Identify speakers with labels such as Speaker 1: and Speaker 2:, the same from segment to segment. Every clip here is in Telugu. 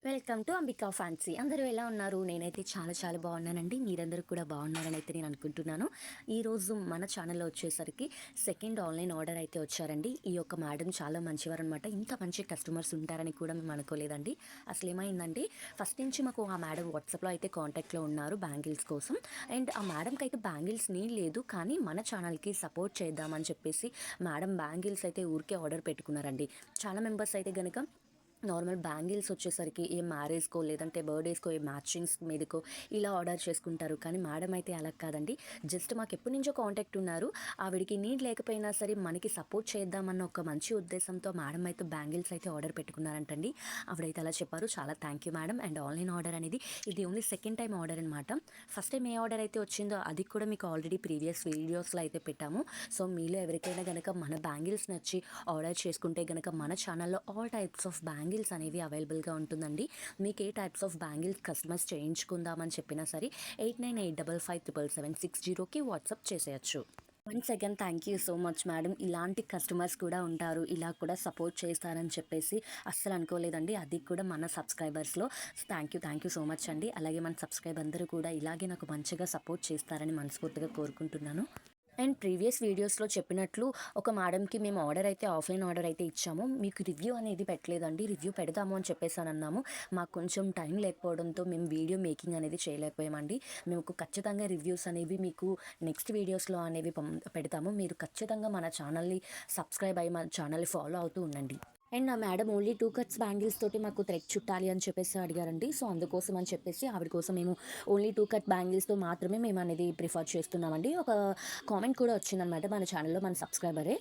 Speaker 1: Welcome to Ambika fancy. అందరూ ఎలా ఉన్నారు? నేనైతే చాలా చాలా బాగున్నానండి. మీరందరూ కూడా బాగున్నారని అయితే నేను అనుకుంటున్నాను. ఈరోజు మన ఛానల్లో వచ్చేసరికి సెకండ్ ఆన్లైన్ ఆర్డర్ అయితే వచ్చారండి. ఈ యొక్క మేడం చాలా మంచివారు అనమాట. ఇంత మంచి కస్టమర్స్ ఉంటారని కూడా మేము అనుకోలేదండి. అసలు ఏమైందంటే ఫస్ట్ నుంచి మాకు ఆ మేడం వాట్సాప్లో అయితే కాంటాక్ట్లో ఉన్నారు బ్యాంగిల్స్ కోసం. అండ్ ఆ మేడంకి అయితే బ్యాంగిల్స్ నీడ్ లేదు, కానీ మన ఛానల్కి సపోర్ట్ చేద్దామని చెప్పేసి మేడం బ్యాంగిల్స్ అయితే ఊరికే ఆర్డర్ పెట్టుకున్నారండి. చాలా మెంబర్స్ అయితే కనుక నార్మల్ బ్యాంగిల్స్ వచ్చేసరికి ఏ మ్యారేజ్కో లేదంటే బర్త్డేస్కో ఏ మ్యాచింగ్స్ మీదకో ఇలా ఆర్డర్ చేసుకుంటారు. కానీ మేడం అయితే అలా కాదండి. జస్ట్ మాకు ఎప్పటి నుంచో కాంటాక్ట్ ఉన్నారు. ఆవిడికి నీడ్ లేకపోయినా సరే మనకి సపోర్ట్ చేద్దామన్న ఒక మంచి ఉద్దేశంతో మేడం అయితే బ్యాంగిల్స్ అయితే ఆర్డర్ పెట్టుకున్నారంటండి. ఆవిడైతే అలా చెప్పారు. చాలా thank you madam. And online order అనేది ఇది ఓన్లీ సెకండ్ టైం ఆర్డర్ అనమాట. ఫస్ట్ టైం ఏ ఆర్డర్ అయితే వచ్చిందో అది కూడా మీకు ఆల్రెడీ ప్రీవియస్ వీడియోస్లో అయితే పెట్టాము. సో మీలో ఎవరికైనా కనుక మన బ్యాంగిల్స్ నచ్చి ఆర్డర్ చేసుకుంటే కనుక మన ఛానల్లో ఆల్ టైప్స్ ఆఫ్ బ్యాంగిల్స్ అనేవి అవైలబుల్గా ఉంటుందండి. మీకు ఏ టైప్స్ ఆఫ్ బ్యాంగిల్స్ కస్టమైజ్ చేయించుకుందామని చెప్పినా సరే 8985777760కి వాట్సాప్ చేసేయచ్చు. Once again thank you so much madam. ఇలాంటి కస్టమర్స్ కూడా ఉంటారు, ఇలా కూడా సపోర్ట్ చేస్తారని చెప్పేసి అస్సలు అనుకోలేదండి. అది కూడా మన సబ్స్క్రైబర్స్లో. థ్యాంక్ యూ సో మచ్ అండి. అలాగే మన సబ్స్క్రైబర్ అందరూ కూడా ఇలాగే నాకు మంచిగా సపోర్ట్ చేస్తారని మనస్ఫూర్తిగా కోరుకుంటున్నాను. అండ్ ప్రీవియస్ వీడియోస్లో చెప్పినట్లు ఒక మేడంకి మేము ఆర్డర్ అయితే ఆఫ్లైన్ ఆర్డర్ అయితే ఇచ్చాము. మీకు రివ్యూ అనేది పెట్టలేదండి. రివ్యూ పెడదాము అని చెప్పేసి అని అన్నాము. మాకు కొంచెం టైం లేకపోవడంతో మేము వీడియో మేకింగ్ అనేది చేయలేకపోయామండి. మేము ఖచ్చితంగా రివ్యూస్ అనేవి మీకు నెక్స్ట్ వీడియోస్లో అనేవి పెడతాము. మీరు ఖచ్చితంగా మన ఛానల్ని సబ్స్క్రైబ్ అయ్యి మన ఛానల్ని ఫాలో అవుతూ ఉండండి. అండ్ నా మేడం ఓన్లీ 2 కట్స్ బ్యాంగిల్స్ తోటి మాకు థ్రెడ్ చుట్టాలి అని చెప్పేసి అడిగారండి. సో అందుకోసం అని చెప్పేసి ఆవిడ కోసం మేము ఓన్లీ 2 కట్ బ్యాంగిల్స్తో మాత్రమే మేము అనేది ప్రిఫర్ చేస్తున్నామండి. ఒక కామెంట్ కూడా వచ్చిందనమాట మన ఛానల్లో, మన సబ్స్క్రైబరే.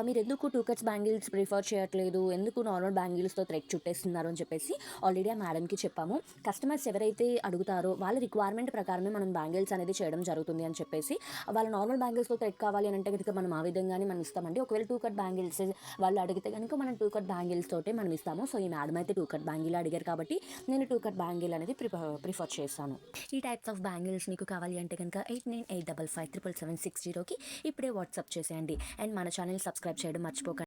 Speaker 1: మీరు ఎందుకు 2 కట్స్ బ్యాంగిల్స్ ప్రిఫర్ చేయట్లేదు, ఎందుకు నార్మల్ బ్యాంగిల్స్తో థ్రెడ్ చుట్టేస్తున్నారు అని చెప్పేసి ఆల్రెడీ ఆ మేడంకి చెప్పాము. కస్టమర్స్ ఎవరైతే అడుగుతారో వాళ్ళ రిక్వైర్మెంట్ ప్రకారమే మనం బ్యాంగిల్స్ అనేది చేయడం జరుగుతుంది అని చెప్పేసి, వాళ్ళ నార్మల్ బ్యాంగిల్స్తో థ్రెడ్ కావాలి అని అంటే కనుక మనం ఆ విధంగానే మనం ఇస్తామండి. ఒకవేళ 2 కట్ బ్యాంగిల్స్ వాళ్ళు అడిగితే కనుక మనం 2 కట్ బ్యాంగిల్స్ తోటే మనం ఇస్తాము. సో ఈ మేడం అయితే 2 కట్ బ్యాంగిల్ అడిగారు కాబట్టి నేను 2 కట్ బ్యాంగిల్ అనేది ప్రిఫర్ చేస్తాను. ఈ టైప్స్ ఆఫ్ బ్యాంగిల్స్ మీకు కావాలి అంటే కనుక 8985577760కి ఇప్పుడే వాట్సాప్ చేసేయండి. అండ్ మన ఛానల్ సబ్స్క్రైబ్ చేయడం మర్చిపోకండి.